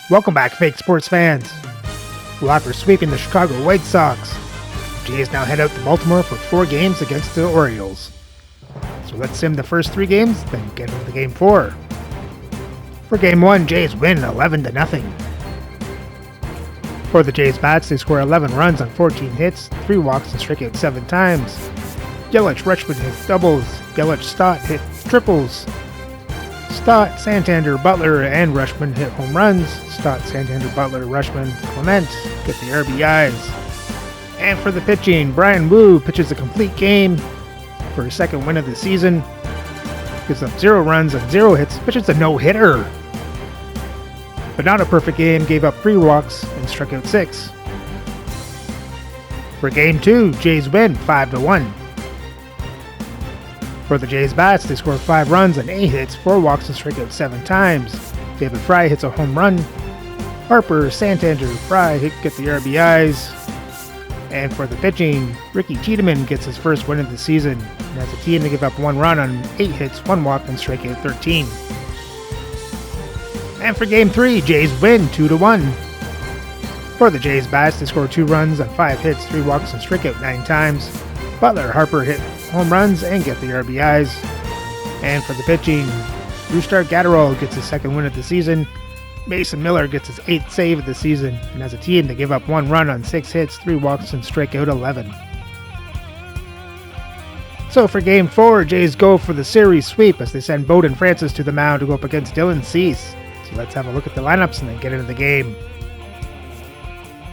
Welcome back, fake sports fans. Well, after sweeping the Chicago White Sox, Jays now head out to Baltimore for 4 games against the Orioles. So let's sim the first 3 games, then get into game 4. For game 1, Jays win 11-0. For the Jays bats, they score 11 runs on 14 hits, 3 walks, and strike out 7 times. Yelich, Rutschman hit doubles. Yelich, Stott hit triples. Stott, Santander, Butler, and Rutschman hit home runs. Stott, Santander, Butler, Rutschman, Clement get the RBIs. And for the pitching, Brian Wu pitches a complete game for his second win of the season. Gives up 0 runs and 0 hits, pitches a no-hitter. But not a perfect game, gave up 3 walks and struck out 6. For game 2, Jays win 5-1. For the Jays bats, they score 5 runs and 8 hits, 4 walks and strike out 7 times. David Fry hits a home run. Harper, Santander, Fry get the RBIs. And for the pitching, Ricky Tiedemann gets his first win of the season. And as a team, they give up 1 run on 8 hits, 1 walk, and strike out 13. And for game 3, Jays win 2-1. For the Jays bats, they score 2 runs on 5 hits, 3 walks, and strike out 9 times. Butler, Harper hit home runs and get the RBIs. And for the pitching, Brusdar Gatterall gets his second win of the season. Mason Miller gets his 8th save of the season. And as a team, they give up 1 run on 6 hits, 3 walks, and strike out 11. So for game 4, Jays go for the series sweep as they send Bowden Francis to the mound to go up against Dylan Cease. So let's have a look at the lineups and then get into the game.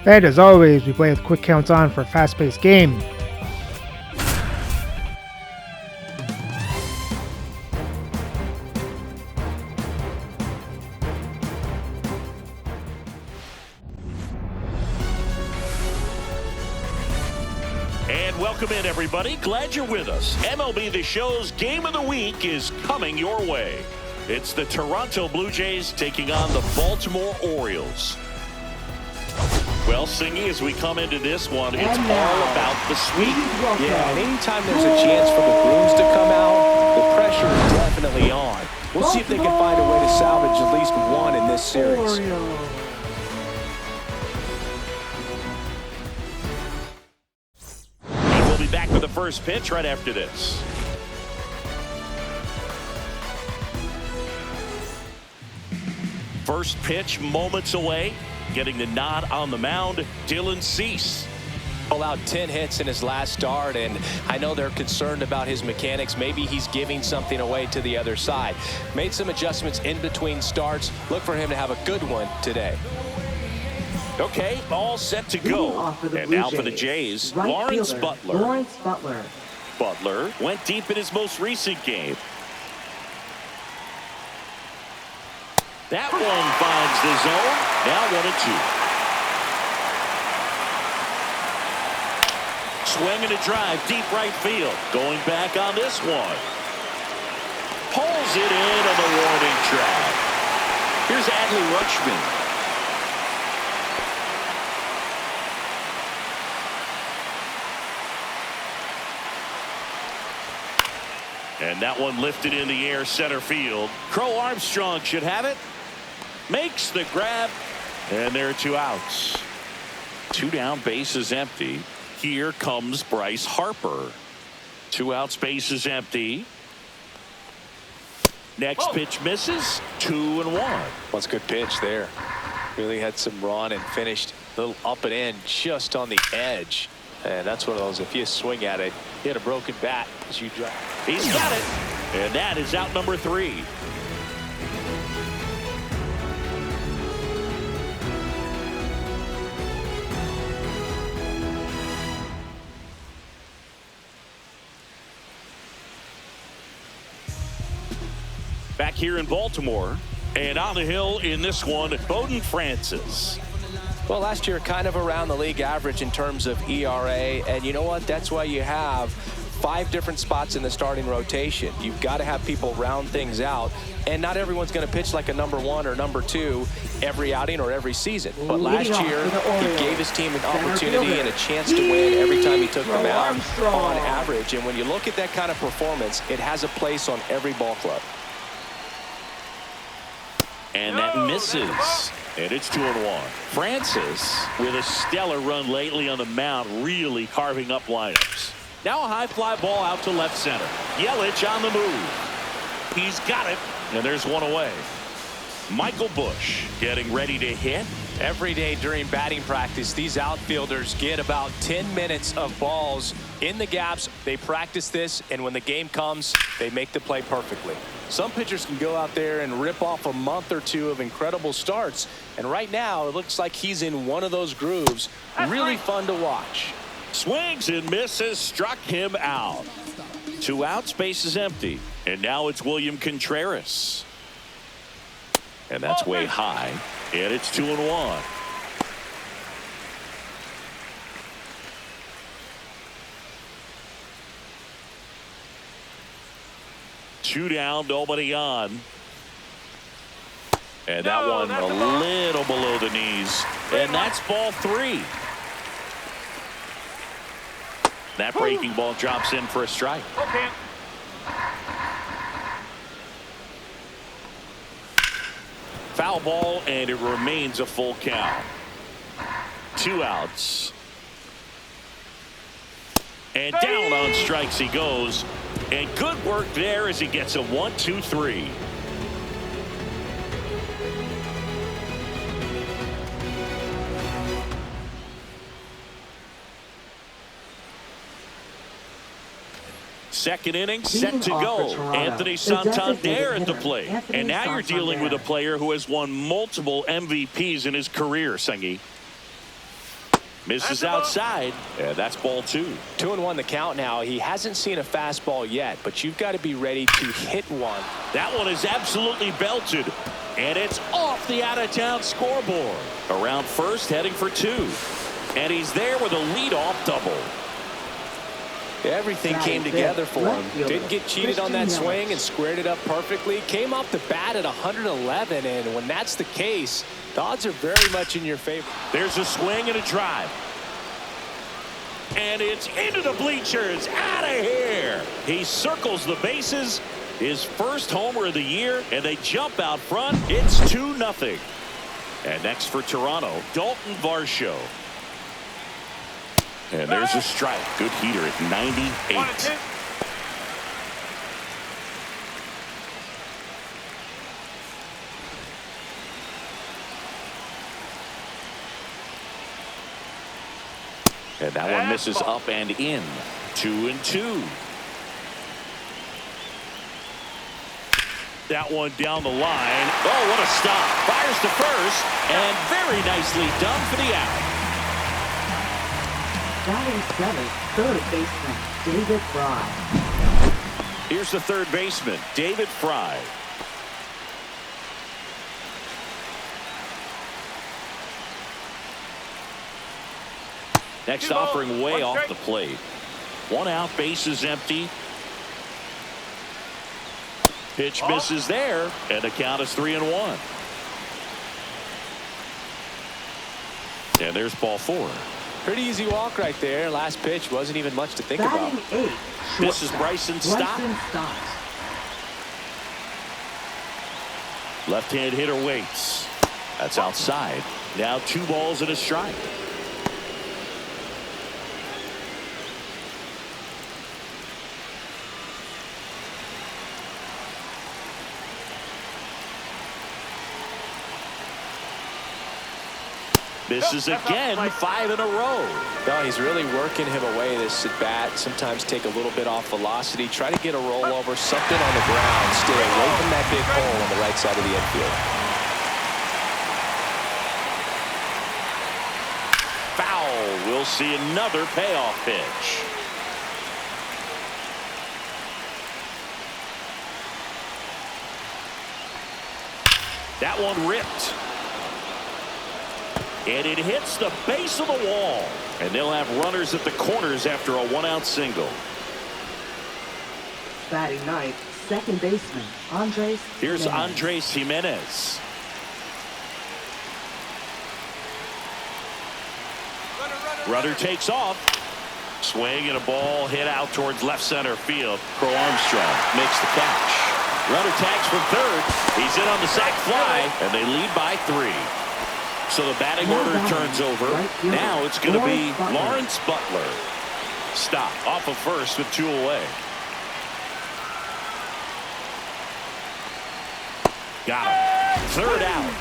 And as always, we play with quick counts on for a fast-paced game. And welcome in, everybody. Glad you're with us. MLB The Show's Game of the Week is coming your way. It's the Toronto Blue Jays taking on the Baltimore Orioles. Well, Singy, as we come into this one, it's all about the sweep. Yeah, and anytime there's a chance for the Blues to come out, the pressure is definitely on. We'll see if they can find a way to salvage at least one in this series. And we'll be back with the first pitch right after this. First pitch moments away. Getting the nod on the mound, Dylan Cease. Allowed 10 hits in his last start, and I know they're concerned about his mechanics. Maybe he's giving something away to the other side. Made some adjustments in between starts. Look for him to have a good one today. Okay, all set to go. And now for the Jays, Lawrence Butler. Butler went deep in his most recent game. That one finds the zone. Now 1-2. Swing and a drive, deep right field. Going back on this one. Pulls it in on the warning track. Here's Adley Rutschman. And that one lifted in the air center field. Crow Armstrong should have it. Makes the grab, and there are 2 outs. 2 down, bases empty. Here comes Bryce Harper. 2 outs, bases empty. Next pitch misses. 2-1. That's a good pitch there. Really had some run and finished a little up and in just on the edge. And that's one of those, if you swing at it, hit a broken bat as you drive. He's got it. And that is out number 3. Back here in Baltimore, and on the hill in this one, Bowden Francis. Well, last year kind of around the league average in terms of ERA, and you know what? That's why you have 5 different spots in the starting rotation. You've got to have people round things out, and not everyone's going to pitch like a number 1 or number 2 every outing or every season. But last year, he gave his team an opportunity and a chance to win every time he took them out on average. And when you look at that kind of performance, it has a place on every ball club. And that misses. And it's 2-1. Francis, with a stellar run lately on the mound, really carving up lineups. Now a high fly ball out to left center. Yelich on the move. He's got it, and there's one away. Michael Busch getting ready to hit. Every day during batting practice, these outfielders get about 10 minutes of balls in the gaps. They practice this, and when the game comes, they make the play perfectly. Some pitchers can go out there and rip off a month or two of incredible starts, and right now it looks like he's in one of those grooves. Really fun to watch. Swings and misses, struck him out. 2 outs, base is empty, and now it's William Contreras. And that's way high, and it's 2-1. Two down, nobody on. And that one a little below the knees, and that's ball 3. That breaking ball drops in for a strike. Okay. Foul ball, and it remains a full count. 2 outs. And down on strikes he goes. And good work there as he gets a 1-2-3. Second inning set to go. Anthony Santander at the plate. And now you're dealing with a player who has won multiple MVPs in his career, Sengi. Misses outside, and that's ball 2. 2-1 the count now. He hasn't seen a fastball yet, but you've got to be ready to hit one. That one is absolutely belted, and it's off the out-of-town scoreboard. Around first, heading for 2. And he's there with a leadoff double. Everything came together for him. Didn't get cheated on that swing and squared it up perfectly. Came off the bat at 111, and when that's the case, the odds are very much in your favor. There's a swing and a drive. And it's into the bleachers. Out of here. He circles the bases. His first homer of the year, and they jump out front. It's 2-0. And next for Toronto, Dalton Varsho. And there's a strike. Good heater at 98. And that one misses up and in. 2-2. That one down the line. Oh, what a stop. Fires to first. And very nicely done for the out. Batting seventh, third baseman, David Fry. Here's the third baseman, David Fry. Next offering way off the plate. 1 out, base is empty. Pitch misses there, and the count is 3-1. And there's ball 4. Pretty easy walk right there. Last pitch wasn't even much to think about. Batting 8, This is Bryson Stott. Left-hand hitter waits. That's outside. Now 2 balls and a strike. Misses again, 5 in a row. No, he's really working him away this at bat. Sometimes take a little bit off velocity. Try to get a rollover, something on the ground. Stay away from that big hole on the right side of the infield. Foul. We'll see another payoff pitch. That one ripped. And it hits the base of the wall. And they'll have runners at the corners after a 1-out single. Batting ninth, second baseman, Andres. Here's Jimenez. Andres Jimenez. Runner takes off. Swing and a ball hit out towards left center field. Crow Armstrong makes the catch. Runner tags from third. He's in on the sac fly, and they lead by 3. So the batting order turns over. Now it's going to be Lawrence Butler. Stop off of first with 2 away. Got him. 3rd out.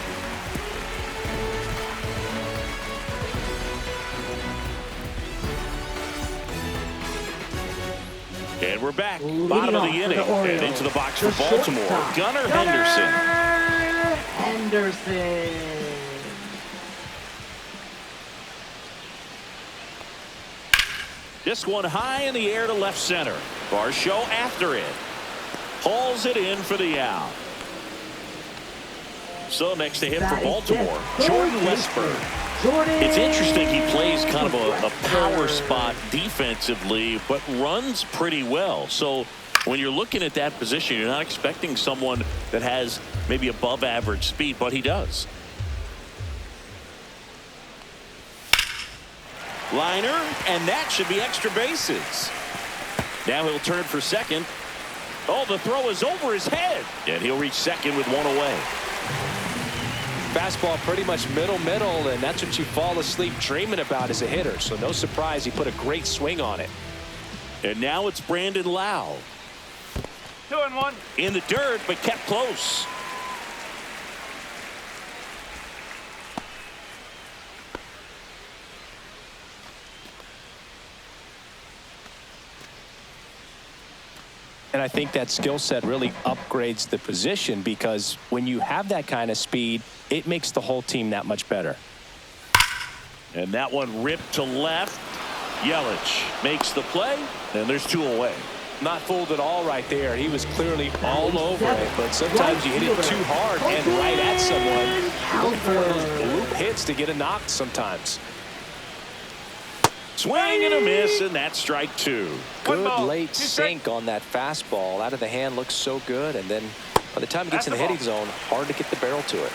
And we're back. Bottom of the inning. And into the box for Baltimore. Gunnar Henderson. This one high in the air to left center. Varsho after it. Hauls it in for the out. So next to hit for Baltimore, Jordan Westburg. It's interesting he plays kind of a power spot defensively, but runs pretty well. So when you're looking at that position, you're not expecting someone that has maybe above average speed, but he does. Liner, and that should be extra bases. Now he'll turn for second. Oh, the throw is over his head, and he'll reach second with 1 away. Fastball pretty much middle, and that's what you fall asleep dreaming about as a hitter. So no surprise he put a great swing on it. And now it's Brandon Lau. 2-1. In the dirt, but kept close. And I think that skill set really upgrades the position, because when you have that kind of speed, it makes the whole team that much better. And that one ripped to left. Yelich makes the play, and there's 2 away. Not fooled at all right there. He was clearly all over it, but sometimes you hit it too hard and right at someone. Look for those bloop hits to get a knock sometimes. Swing and a miss, and that's strike 2. Good late sink on that fastball. Out of the hand looks so good, and then by the time it gets in the hitting zone, hard to get the barrel to it.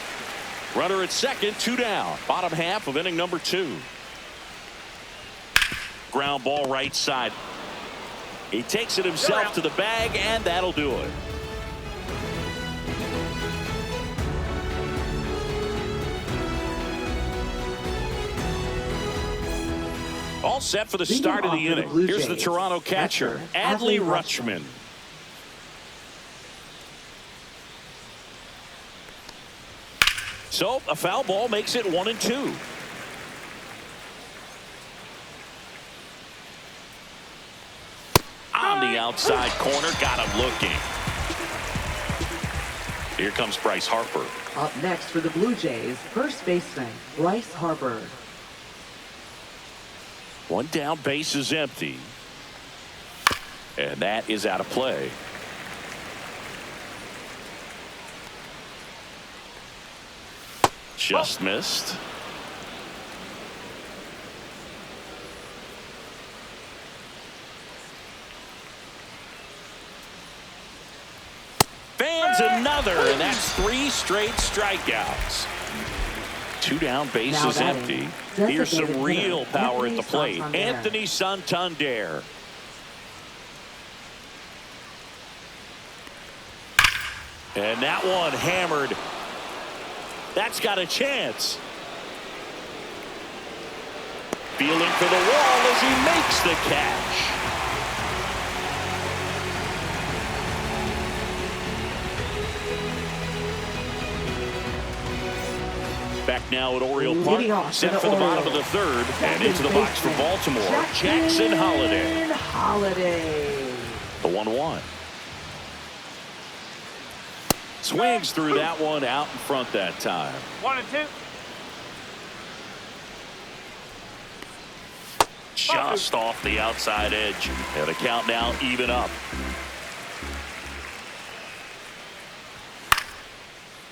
Runner at second, 2 down. Bottom half of inning number 2. Ground ball right side. He takes it himself to the bag, and that'll do it. All set for the start of the inning. Here's the Toronto catcher, Adley Rutschman. So a foul ball makes it 1-2. On the outside corner, got him looking. Here comes Bryce Harper. Up next for the Blue Jays, first baseman Bryce Harper. 1 down, base is empty. And that is out of play. Just missed. Fans another, and that's 3 straight strikeouts. 2 down, base is empty. Here's some real power at the plate. Anthony Santander. And that one hammered. That's got a chance. Feeling for the wall as he makes the catch. Back now at Oriole Park, set for the bottom of the 3rd, and into the box for Baltimore, Jackson Holliday. The 1-1. Swings through that one, out in front that time. 1-2. Just off the outside edge. And the count now even up.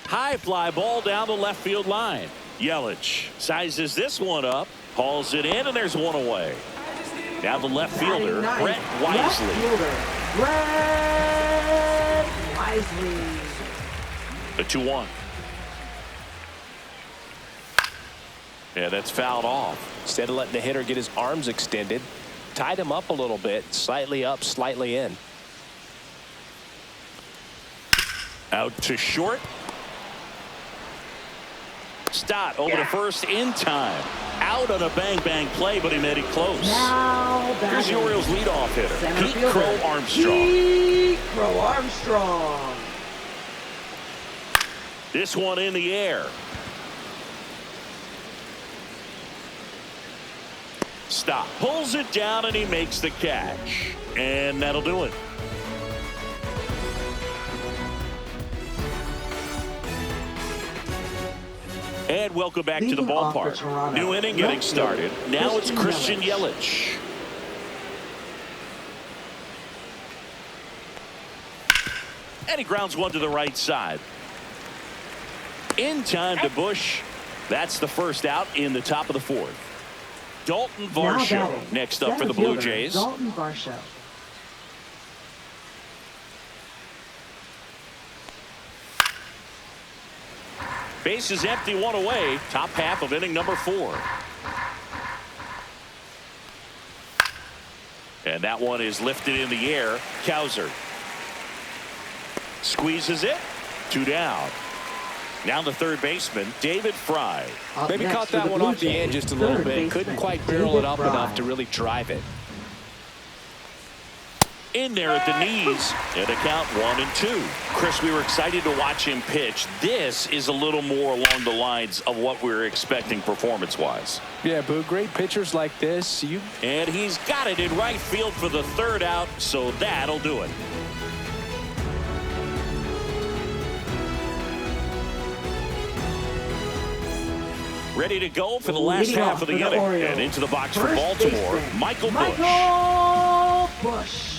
High fly ball down the left field line. Yelich sizes this one up, hauls it in, and there's 1 away. Now the left fielder, Brett Wisely. The 2-1. Yeah, that's fouled off. Instead of letting the hitter get his arms extended, tied him up a little bit, slightly up, slightly in. Out to short. Stott over to first in time. Out on a bang-bang play, but he made it close. Now Here's the Orioles leadoff hitter, center Pete fielder, Crow Armstrong. Pete Crow Armstrong. This one in the air. Stott pulls it down and he makes the catch. And that'll do it. And welcome back to the Leading off for ballpark. Toronto, New inning getting left started. fielder, Now it's Christian Yelich. Yelich. And he grounds one to the right side. In time to Bush. That's the first out in the top of the fourth. Dalton Now Varsho batting, next up for center the Blue fielder, Jays. Dalton Varsho. Base is empty, one away. Top half of inning number 4. And that one is lifted in the air. Cowser squeezes it. 2 down. Now the third baseman, David Fry. Up Maybe next caught for that the one Blue off the Jays, end just a little third bit. Couldn't baseman, quite barrel David it up Fry. enough to really drive it. In there at the knees, and a count 1-2. Chris, we were excited to watch him pitch. This is a little more along the lines of what we were expecting performance-wise. Yeah, Boo, great pitchers like this. And he's got it in right field for the third out, so that'll do it. Ready to go for the last Leading half off of the for the inning. Orioles, And into the box for first Baltimore, baseman, Michael Busch. Michael Busch.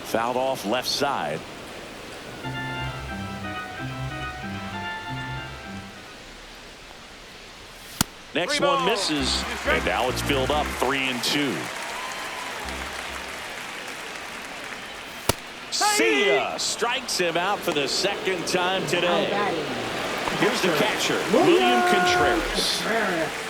Fouled off left side. Next one misses, and now it's filled up 3-2. See ya! Strikes him out for the second time today. Here's the catcher, William Contreras.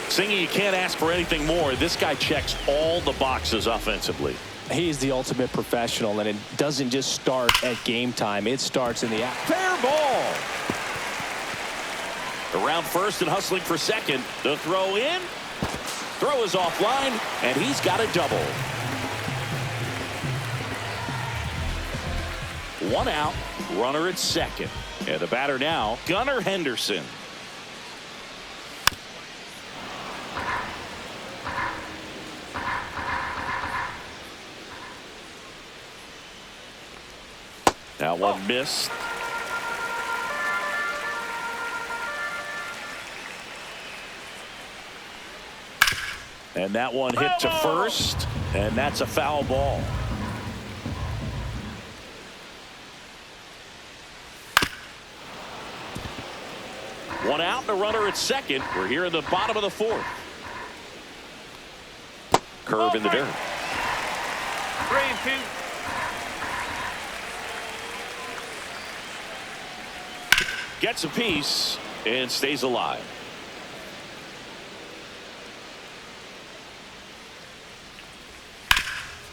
Singing, you can't ask for anything more. This guy checks all the boxes offensively. He's the ultimate professional, and it doesn't just start at game time. It starts in the Fair ball. Around first and hustling for second. The throw in. Throw is offline, and he's got a double. 1 out, runner at second. And the batter now, Gunnar Henderson. That one missed. And that one hit to first, and that's a foul ball. One out and a runner at second. We're here in the bottom of the fourth. Curve in the dirt. 3-2. Gets a piece and stays alive.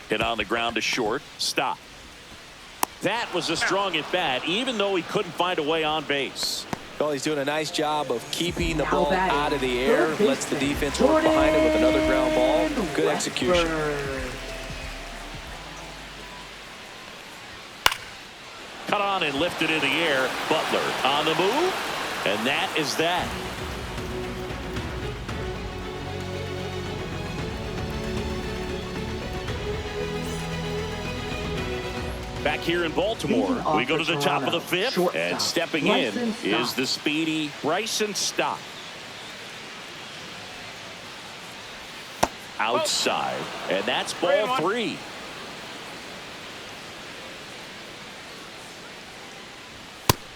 Hit on the ground to short. Stop. That was a strong at bat, even though he couldn't find a way on base. Well, he's doing a nice job of keeping the Now ball batting, out of the air. third Lets the baseman, defense work behind it with another ground ball. Jordan Good execution. Westburg. Cut on and lifted in the air. Butler on the move. And that is that. Back here in Baltimore, we go to the top of the fifth. And stepping in is the speedy Bryson Stott. Outside. And that's ball 3.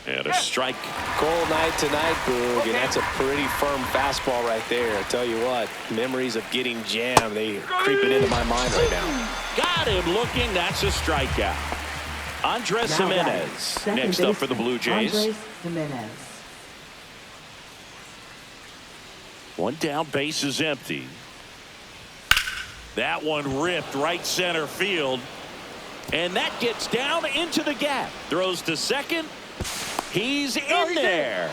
And a strike. Cold night tonight, Boog, and that's a pretty firm fastball right there. I tell you what, memories of getting jammed, they creeping into my mind right now. Got him looking. That's a strikeout. Andres Now batting, Jimenez second next up for the baseman, Blue Jays. Andres Jimenez. One down, base is empty. That one ripped right center field. And that gets down into the gap. Throws to second. He's in there.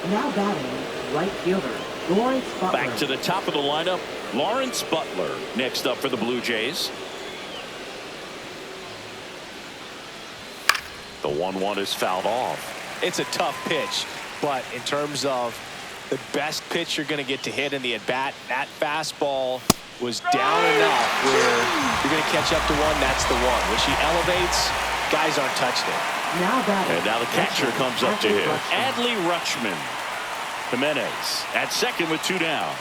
Now batting, right fielder, Lawrence Butler. Back to the top of the lineup, Lawrence Butler next up for the Blue Jays. The 1-1 is fouled off. It's a tough pitch, but in terms of the best pitch you're going to get to hit in the at-bat, that fastball was down enough where you're going to catch up to one. That's the one. When she elevates, guys aren't touching it. Now batting. And now the catcher comes up to him. Adley Rutschman. Jimenez at second with 2 down.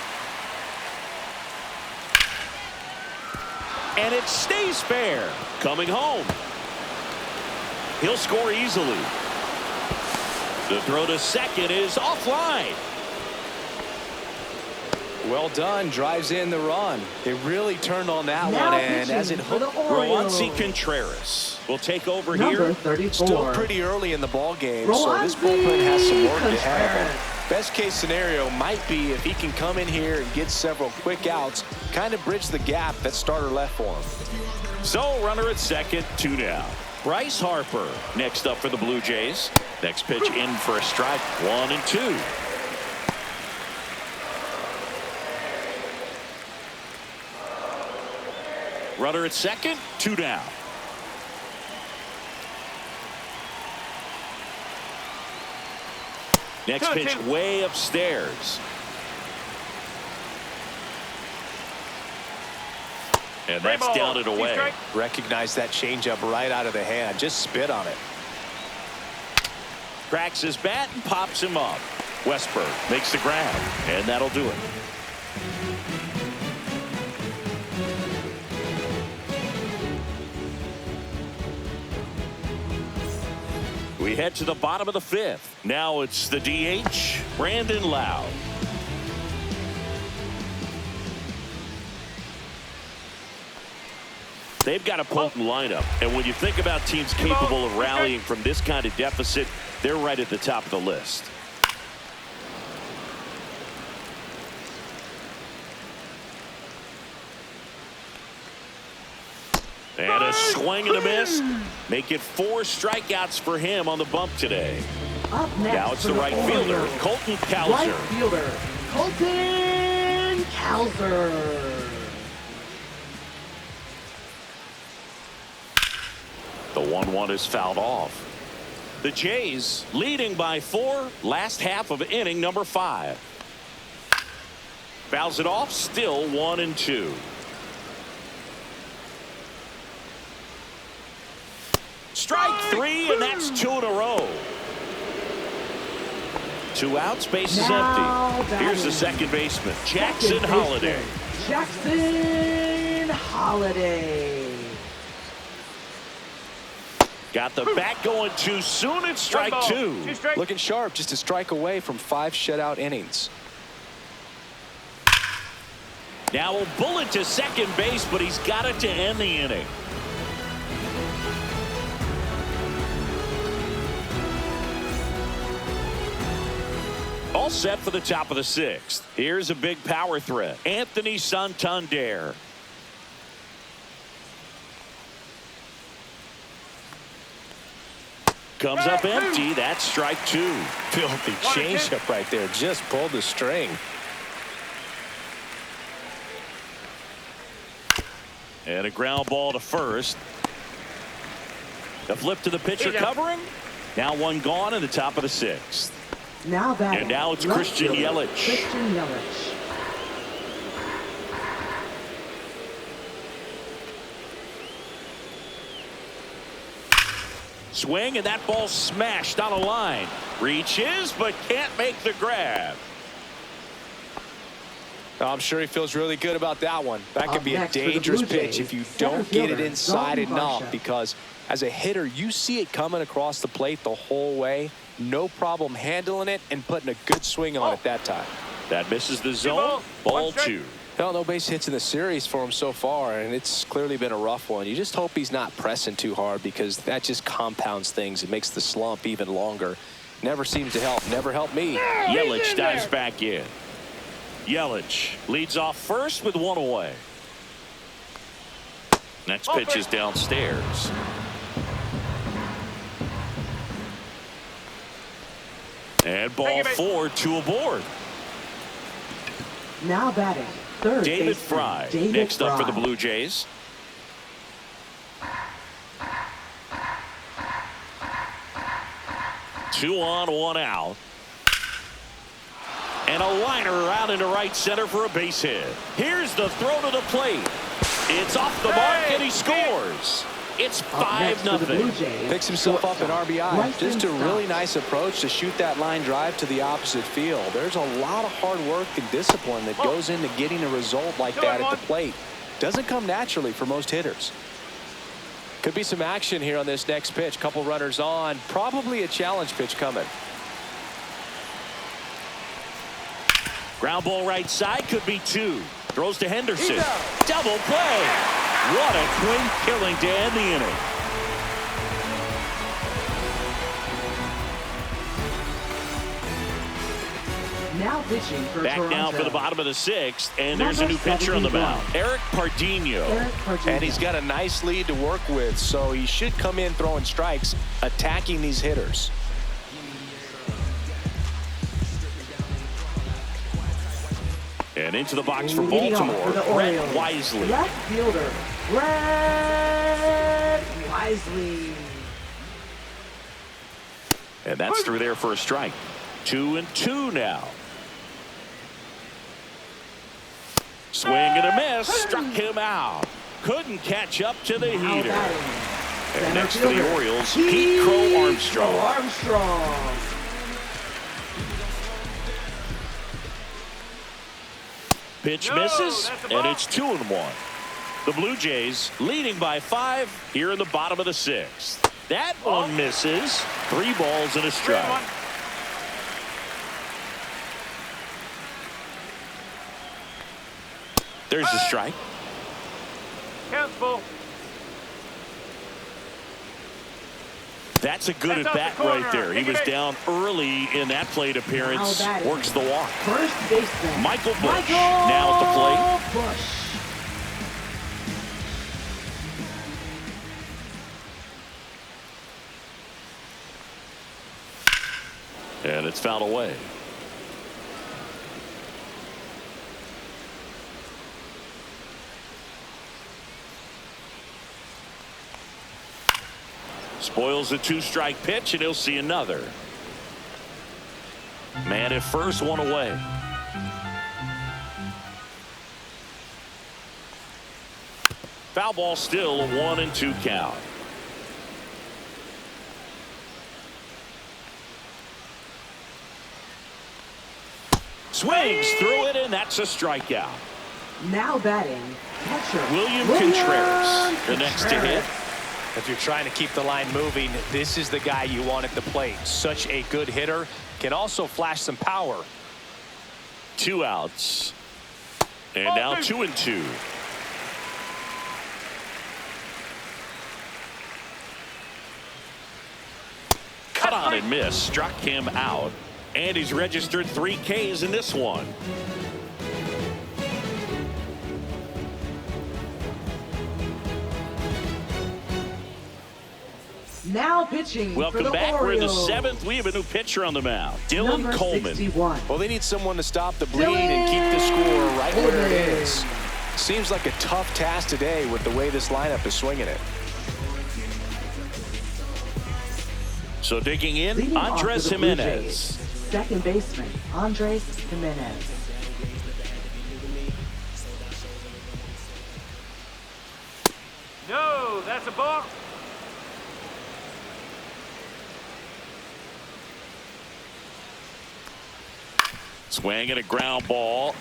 And it stays fair. Coming home. He'll score easily. The throw to second is offline. Well done. Drives in the run. They really turned on that Now one, and pitching as it for the hooked, Orioles. Roansy Contreras will take over Number here. 34. still pretty early in the ball game, so this bullpen has some work ahead of them. Best case scenario might be if he can come in here and get several quick outs, kind of bridge the gap that starter left for him. So runner at second, 2 down. Bryce Harper next up for the Blue Jays. Next pitch in for a strike, 1-2. Runner at second, 2 down. Next pitch way upstairs. And that's down and away. Recognize that changeup right out of the hand. Just spit on it. Cracks his bat and pops him up. Westberg makes the grab, and that'll do it. We head to the bottom of the 5th. Now it's the DH, Brandon Lowe. They've got a potent lineup, and when you think about teams capable of rallying from this kind of deficit, they're right at the top of the list. And a swing and a miss. Make it 4 strikeouts for him on the bump today. Up next Now it's for the right fielder, Orioles. Colton Right Cowser. fielder, Colton Cowser. The 1-1 is fouled off. The Jays leading by 4, last half of inning number 5. Fouls it off, still 1-2. Strike 3, and that's 2 in a row. 2 outs, base is Now empty. Here's the second baseman, Jackson Second Holiday. baseman, Jackson Holiday. Got the bat going too soon. It's strike 2. Looking sharp, just a strike away from 5 shutout innings. Now a bullet to second base, but he's got it to end the inning. All set for the top of the 6th. Here's a big power threat, Anthony Santander. Comes up empty. That's strike 2. Filthy changeup right there. Just pulled the string. And a ground ball to first. The flip to the pitcher covering. Now one gone in the top of the 6th. Now batting. And now it's left Christian fielder, Yelich. Christian Yelich. Swing, and that ball smashed on a line. Reaches, but can't make the grab. I'm sure he feels really good about that one. That could Up be a next for the dangerous Blue pitch Jays, if you center don't get it fielder, inside Dalton enough, Varsho. because as a hitter, you see it coming across the plate the whole way. No problem handling it and putting a good swing on it that time. That misses the zone. Ball 2. Well, no base hits in the series for him so far, and it's clearly been a rough one. You just hope he's not pressing too hard, because that just compounds things. It makes the slump even longer. Never seems to help. Never helped me. Yelich dives back in. Yelich leads off first with 1 away. Next pitch is downstairs. And ball 4, 2 aboard. Now batting, third David baseman, Fry David next up for the Fry. Blue Jays. Two on, one out. And a liner out into right center for a base hit. Here's the throw to the plate. It's off the mark and he scores. It's 5-0. Picks himself up an RBI. Just a really nice approach to shoot that line drive to the opposite field. There's a lot of hard work and discipline that goes into getting a result like that at the plate. Doesn't come naturally for most hitters. Could be some action here on this next pitch. Couple runners on. Probably a challenge pitch coming. Ground ball right side, could be 2. Throws to Henderson. Double play. What a quick killing to end the inning. Now pitching for Back Toronto. now for the bottom of the 6th, and there's a new pitcher on the mound, Eric Pardinho. And he's got a nice lead to work with, so he should come in throwing strikes, attacking these hitters. And into the box for Leading off Baltimore, for the Brett Orioles, Wisely. Left fielder, Brett Wisely. And that's through there for a strike. 2-2 now. Swing and a miss. Struck him out. Couldn't catch up to the heater. And next to the Orioles, Pete Crow Armstrong. Pitch misses, and it's 2-1. The Blue Jays leading by 5 here in the bottom of the 6th. That one misses. 3 balls and a strike. There's the strike. Countful. That's a good at bat right there. He was down early in that plate appearance. Works the walk. First baseman, Michael Busch now at the plate. Busch. And it's fouled away. Spoils the 2-strike pitch, and he'll see another. Man at first, one away. Foul ball still, a 1-2 count. Swings through it, and that's a strikeout. Now batting, catcher William Contreras, the next to hit. If you're trying to keep the line moving, this is the guy you want at the plate. Such a good hitter. Can also flash some power. 2 outs. And now 2-2. Cut on and miss. Struck him out. And he's registered 3 Ks in this one. Now pitching Welcome for the back. Orioles. We're in the 7th. We have a new pitcher on the mound, Dylan Number Coleman. 61. Well, they need someone to stop the bleed and keep the score right where it is. Seems like a tough task today with the way this lineup is swinging it. So digging in, Leading off for Andres the Blue Jimenez. Jays, second baseman, Andres Jimenez. No, that's a ball. Swing and a ground ball.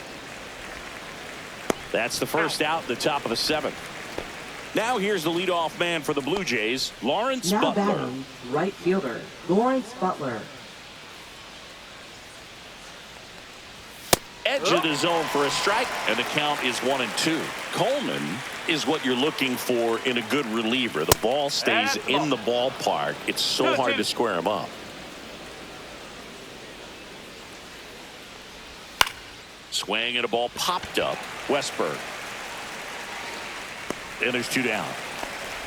That's the first out at the top of the 7th. Now here's the leadoff man for the Blue Jays, Lawrence Now Butler. batting, right fielder, Lawrence Butler. Edge of the zone for a strike, and the count is 1-2. Coleman is what you're looking for in a good reliever. The ball stays in the ballpark. It's so hard to square him up. Swing and a ball popped up. Westberg. And there's 2 down.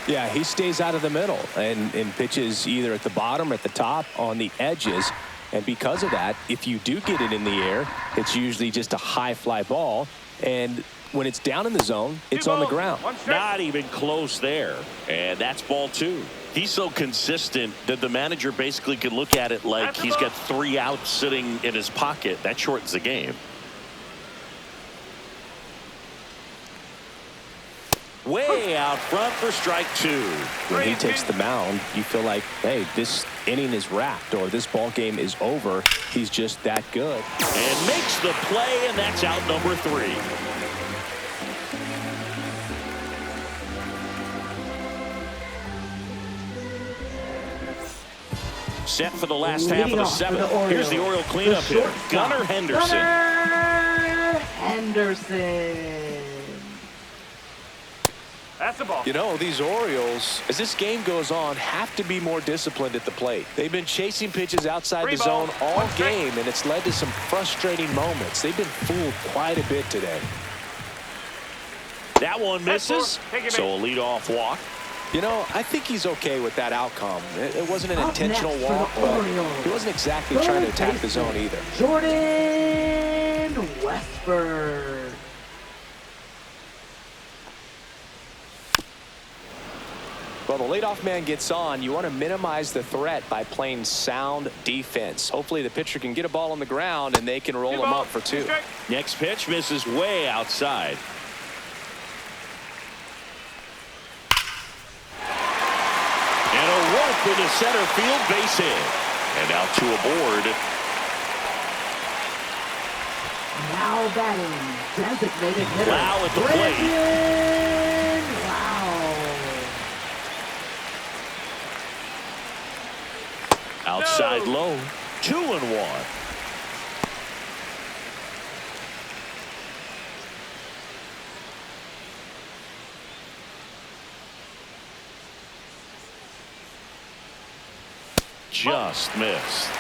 Yeah, he stays out of the middle and pitches either at the bottom or at the top on the edges. And because of that, if you do get it in the air, it's usually just a high fly ball. And when it's down in the zone, it's on the ground. Not even close there. And that's ball 2. He's so consistent that the manager basically can look at it like he's got 3 outs sitting in his pocket. That shortens the game. Way out front for strike 2. When he takes the mound, you feel like, hey, this inning is wrapped or this ball game is over. He's just that good. And makes the play, and that's out number 3. Set for the last half of the 7th. Here's the Oriole cleanup hitter, Gunnar Henderson. Gunnar Henderson. That's the ball. You know, these Orioles, as this game goes on, have to be more disciplined at the plate. They've been chasing pitches outside the zone all game, and it's led to some frustrating moments. They've been fooled quite a bit today. That one misses, so a leadoff walk. You know, I think he's okay with that outcome. It wasn't an intentional walk, but he wasn't exactly trying to attack the zone either. Jordan Westburg. Well, the leadoff man gets on. You want to minimize the threat by playing sound defense. Hopefully the pitcher can get a ball on the ground and they can roll him up for 2. Next pitch misses way outside. And a rope into center field, base hit. And now 2 aboard. Now batting, designated hitter. Lau at the plate. Wow. Outside low, 2-1. Just missed.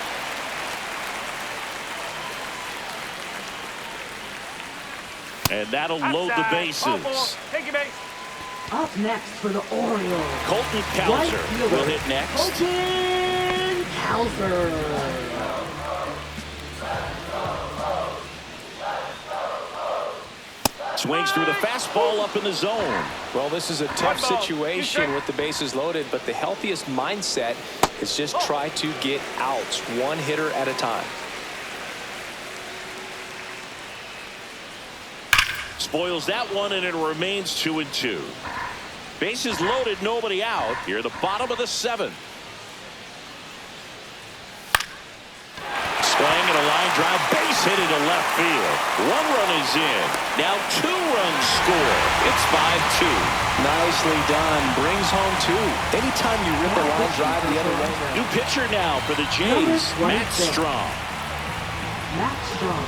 And that'll load the bases. Take your base. Up next for the Orioles. Colton Cowser will hit next. Colton Cowser. Swings through the fastball up in the zone. Well, this is a tough situation with the bases loaded, but the healthiest mindset is just try to get outs, 1 hitter at a time. Spoils that one, and it remains 2-2. Bases loaded, nobody out. Here, the bottom of the 7th. Swing and a line drive, base hit into left field. 1 run is in. Now 2 runs score. It's 5-2. Nicely done. Brings home 2. Anytime you rip a line drive the other way. New pitcher now for the Jays, Matt Strong. Matt Strong.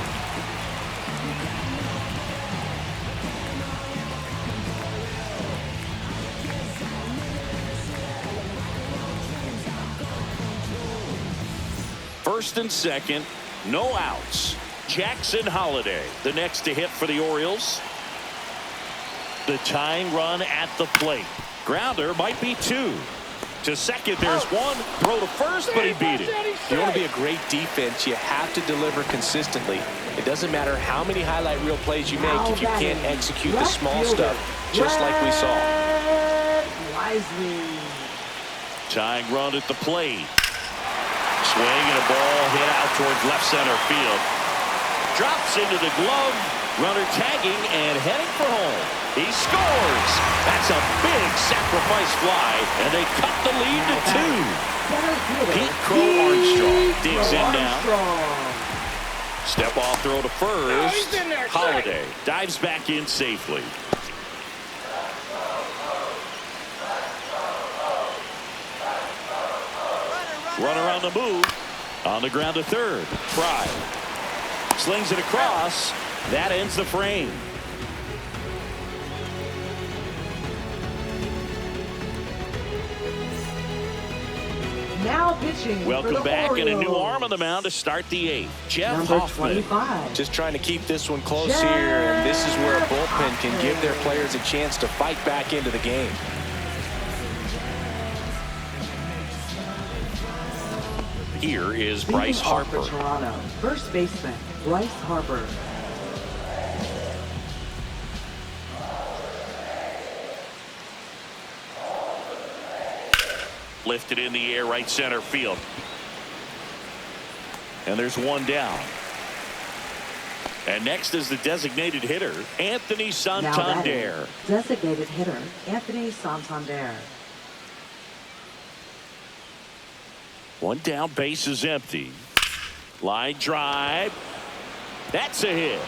First and second, no outs. Jackson Holliday, the next to hit for the Orioles. The tying run at the plate. Grounder might be 2. To second, there's 1. Throw to first, but he beat it. If you want to be a great defense, you have to deliver consistently. It doesn't matter how many highlight reel plays you make if you can't execute the small stuff, just like we saw. Wisely. Tying run at the plate. Swing and a ball hit out towards left center field. Drops into the glove. Runner tagging and heading for home. He scores. That's a big sacrifice fly, and they cut the lead to 2. Pete Crow Armstrong digs in now. Step off throw to first. Holliday dives back in safely. Runner on the move. On the ground to third. Fry. Slings it across. That ends the frame. Now pitching. Welcome back, and a new arm on the mound to start the 8th. Jeff Number Hoffman. 25. Just trying to keep this one close here, and this is where a bullpen can give their players a chance to fight back into the game. Here is Leading Bryce off Harper. for Toronto, first baseman, Bryce Harper. Lifted in the air, right center field. And there's one down. And next is the designated hitter, Anthony Now Santander. batting, designated hitter, Anthony Santander. One down, base is empty. Line drive. That's a hit.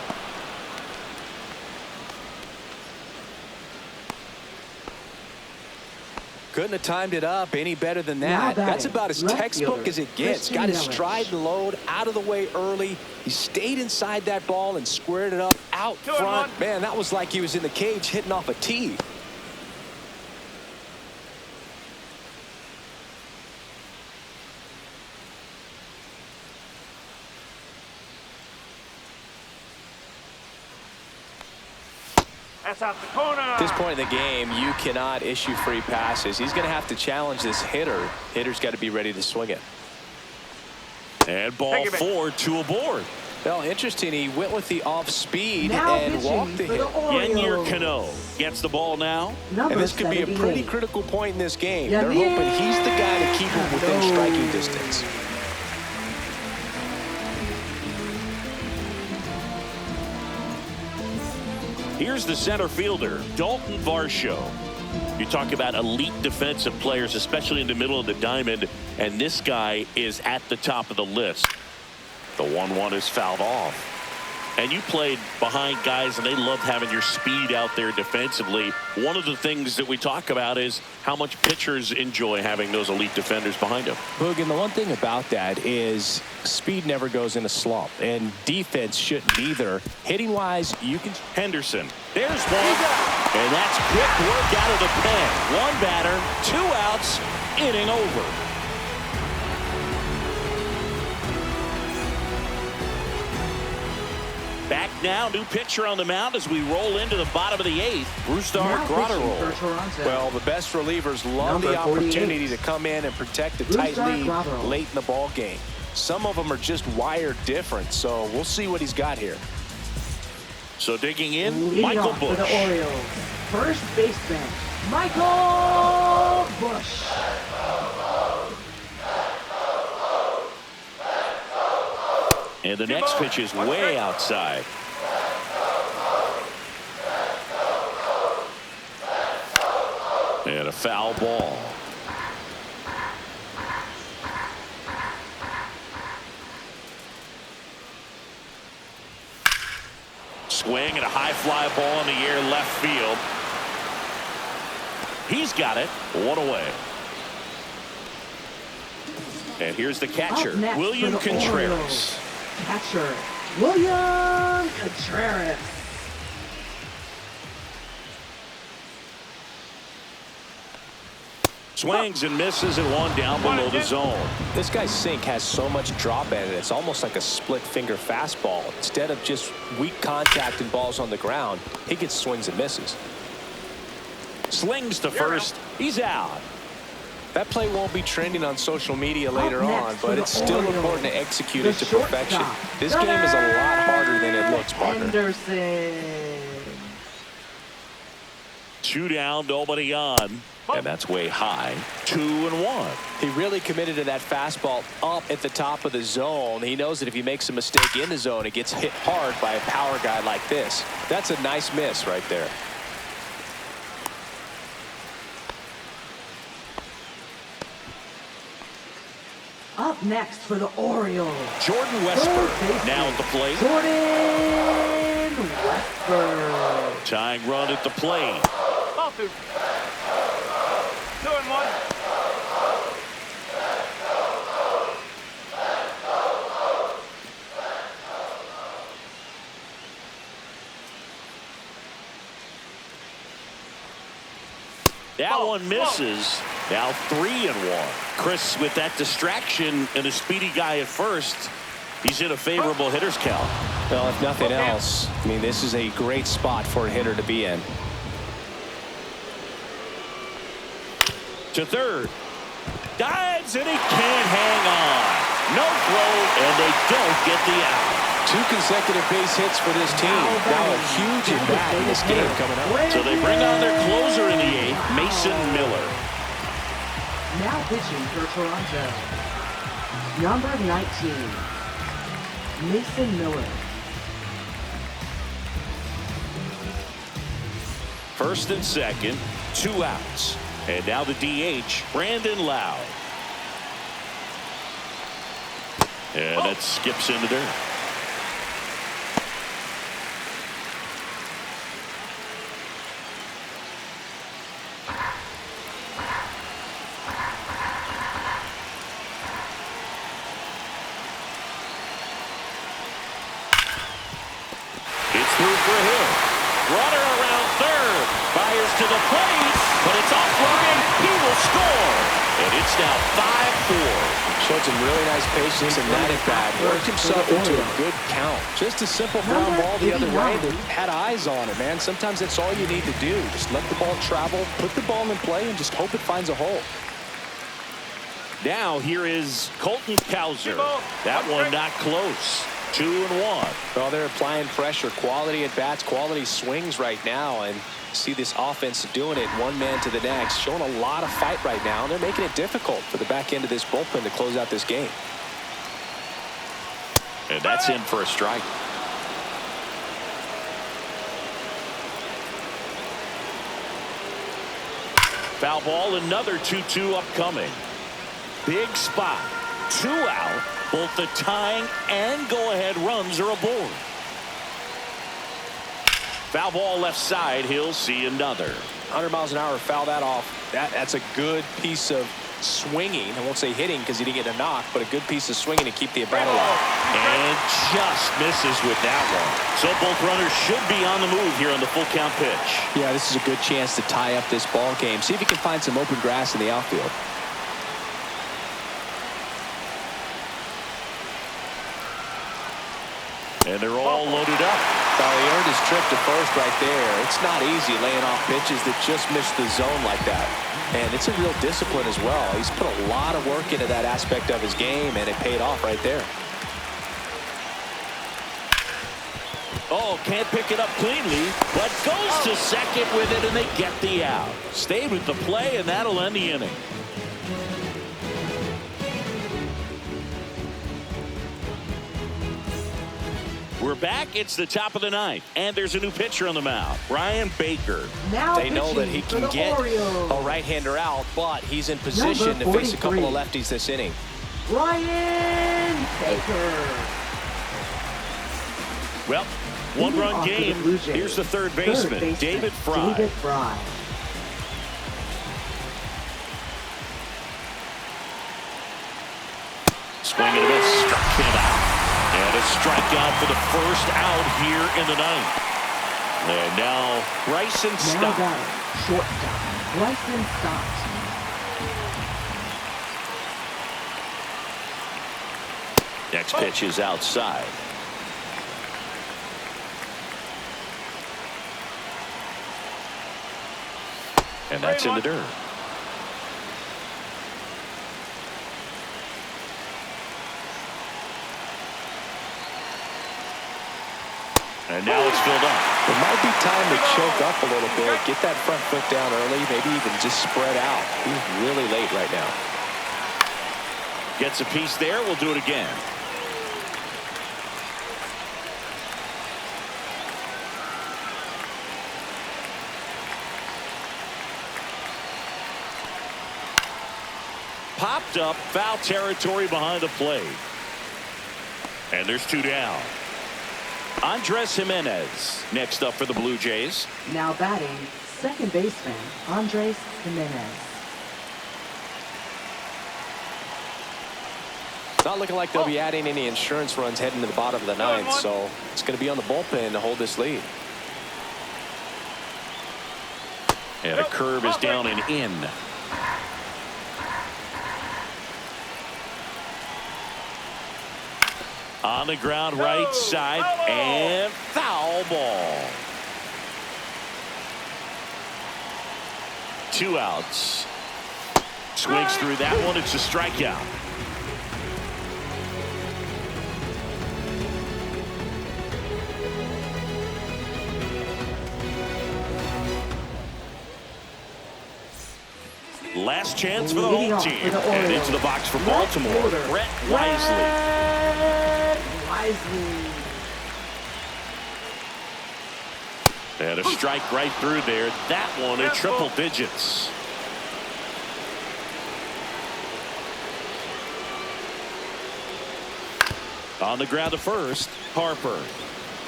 Couldn't have timed it up any better than Now that. That's batting, about as left textbook fielder, as it gets. Christian Got his Yelich. stride and load out of the way early. He stayed inside that ball and squared it up out 2-1. front. Man, that was like he was in the cage hitting off a tee. That's out the corner. At this point in the game, you cannot issue free passes. He's going to have to challenge this hitter. Hitter's got to be ready to swing it. And ball Thank you, man. 4, 2 aboard. Well, interesting. He went with the off speed Now and pitching walked the for the hit. Yennier Orioles. Cano gets the ball now. Number And this could be a 78. pretty critical point in this game. Yeah, They're hoping he's the guy to keep him within no. striking distance. Here's the center fielder, Dalton Varsho. You talk about elite defensive players, especially in the middle of the diamond, and this guy is at the top of the list. The 1-1 is fouled off. And you played behind guys, and they love having your speed out there defensively. One of the things that we talk about is how much pitchers enjoy having those elite defenders behind them. Boog, and the one thing about that is speed never goes in a slump, and defense shouldn't either. Hitting-wise, you can... Henderson, there's one, and that's quick work out of the pen. One batter, 2 outs, inning over. Back now, new pitcher on the mound as we roll into the bottom of the 8th. Brusdar Now pitching for Grotterol. Toronto. Well, the best relievers love Number the opportunity 48. to come in and protect a tight Brusdar lead Grotterol. late in the ball game. Some of them are just wired different, so we'll see what he's got here. So digging in, Leading Michael off for Busch. the Orioles, first baseman, Michael Busch. And the next pitch is way outside. And a foul ball. Swing and a high fly ball in the air left field. He's got it. 1 away. And here's the catcher, Up next William for the Contreras. Orioles, catcher, William Contreras. Swings and misses and one down below the zone. This guy's sink has so much drop in it. It's almost like a split finger fastball. Instead of just weak contact and balls on the ground, he gets swings and misses. Slings to first. He's out. That play won't be trending on social media later Up next on, for but the it's still Orioles, important to execute the it to perfection. shortstop, This game is a lot harder than it looks, partner. Henderson. 2 down, nobody on. And that's way high. 2-1. He really committed to that fastball up at the top of the zone. He knows that if he makes a mistake in the zone, it gets hit hard by a power guy like this. That's a nice miss right there. Up next for the Orioles, Jordan third Westburg baseman, now at the plate. Jordan Westburg. Tying run at the plate. Ball 2. 2-1. That one misses. Now 3-1. Chris, with that distraction and a speedy guy at first, he's in a favorable hitter's count. Well, if nothing else, I mean, this is a great spot for a hitter to be in. To third. Dives and he can't hang on. No throw, and they don't get the out. 2 consecutive base hits for this team. Now a huge at bat in this game coming up. So they bring on their closer in the 8th, Mason Miller. Now pitching for Toronto, number 19, Mason Miller. First and second, 2 outs. And now the DH, Brandon Lowe. And that skips into dirt. It's through for a hit. Runner around third. Fires to the plate, but it's offline. He will score. And it's now 5-4. Showed some really nice patience in that at bat. Worked himself into a good count. Just a simple ground ball the other way that had eyes on it, man. Sometimes that's all you need to do. Just let the ball travel, put the ball in play, and just hope it finds a hole. Now here is Colton Cowser. That one not close. 2-1. Well, they're applying pressure. Quality at bats, quality swings right now, and see this offense doing it one man to the next, showing a lot of fight right now, and they're making it difficult for the back end of this bullpen to close out this game. And that's in for a strike. Foul ball, another 2-2 upcoming. Big spot. 2 out. Both the tying and go-ahead runs are aboard. Foul ball left side. He'll see another. 100 miles an hour, foul that off. That's a good piece of swinging. I won't say hitting because he didn't get a knock, but a good piece of swinging to keep the at-bat alive. And just misses with that one. So both runners should be on the move here on the full count pitch. Yeah, this is a good chance to tie up this ball game. See if he can find some open grass in the outfield. And they're all loaded up. He earned his trip to first right there. It's not easy laying off pitches that just miss the zone like that. And it's a real discipline as well. He's put a lot of work into that aspect of his game, and it paid off right there. Oh, can't pick it up cleanly, but goes to second with it, and they get the out. Stayed with the play, and that'll end the inning. We're back. It's the top of the 9th, and there's a new pitcher on the mound, Ryan Baker. Now They know that he can get Orioles, a right-hander out, but he's in position to face a couple of lefties this inning. Ryan Baker. Well, Leading one-run off for the game. Blue Jays, Here's the third baseman, David Fry. David Fry. Swing and a miss, struck him out. And a strikeout for the first out here in the 9th. And now Bryson Now Stott. batting, shortstop, Bryson Stott. Next pitch is outside. And that's in the dirt. And now it's filled up. It might be time to choke up a little bit, get that front foot down early, maybe even just spread out. He's really late right now. Gets a piece there. We'll do it again. Popped up, foul territory behind the plate. And there's 2 down. Andres Jimenez next up for the Blue Jays. Now batting, second baseman, Andres Jimenez. Not looking like they'll be adding any insurance runs heading to the bottom of the 9th, so it's going to be on the bullpen to hold this lead. And a curve is down and in. On the ground, right side, and foul ball. 2 outs. Swings through that one. It's a strikeout. Last chance for the Leading home off team. for the And Orioles. into the box for Baltimore, Brett Wisely. And a strike right through there. That one in triple digits. On the ground to first, Harper.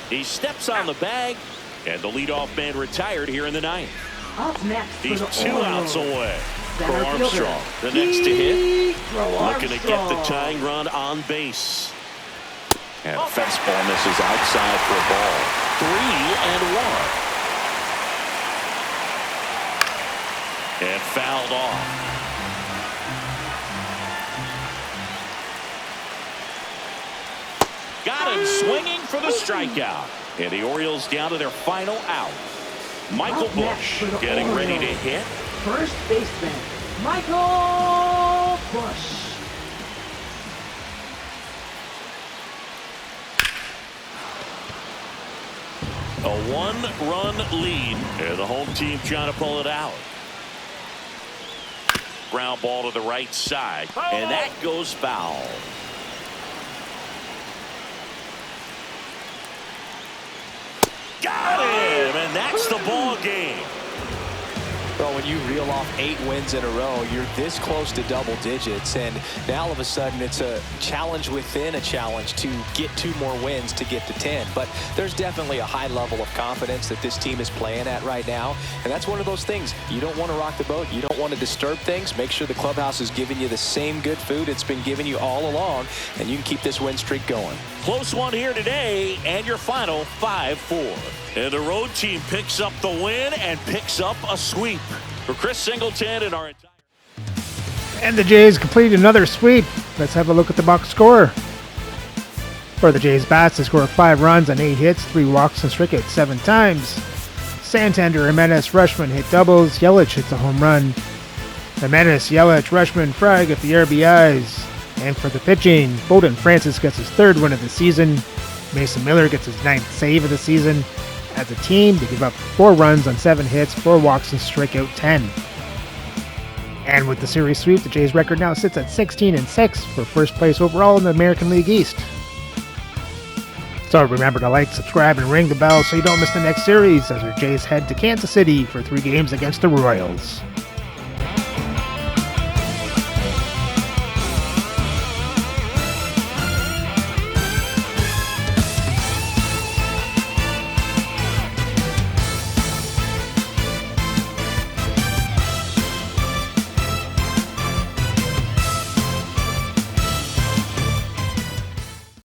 He steps on the bag, and the leadoff man retired here in the ninth. Up next He's for the 2 outs Orioles. away. Center For Armstrong, fielder, the next to hit. Crow Looking to get the Armstrong. tying run on base. And a fastball misses outside for a ball. 3-1. And fouled off. Got him swinging for the strikeout. And the Orioles down to their final out. Michael Up next Bush for the getting ready to Orioles. hit. First baseman, Michael Bush. A 1-run lead, and the home team trying to pull it out. Ground ball to the right side, and that goes foul. Got him, and that's the ball game. Well, when you reel off 8 wins in a row, you're this close to double digits, and now all of a sudden it's a challenge within a challenge to get 2 more wins to get to 10. But there's definitely a high level of confidence that this team is playing at right now, and that's one of those things. You don't want to rock the boat. You don't want to disturb things. Make sure the clubhouse is giving you the same good food it's been giving you all along, and you can keep this win streak going. Close one here today, and your final 5-4. And the road team picks up the win and picks up a sweep. For Chris Singleton and our entire... And the Jays complete another sweep. Let's have a look at the box score. For the Jays bats, they scored 5 runs on 8 hits, 3 walks, and struck out 7 times. Santander, Jimenez, Rushman hit doubles. Yelich hits a home run. Jimenez, Yelich, Rushman, Fry get the RBIs. And for the pitching, Bowden Francis gets his 3rd win of the season. Mason Miller gets his 9th save of the season. As a team, they give up 4 runs on 7 hits, 4 walks, and strike out 10. And with the series sweep, the Jays' record now sits at 16-6 for first place overall in the American League East. So remember to like, subscribe, and ring the bell so you don't miss the next series as the Jays head to Kansas City for 3 games against the Royals.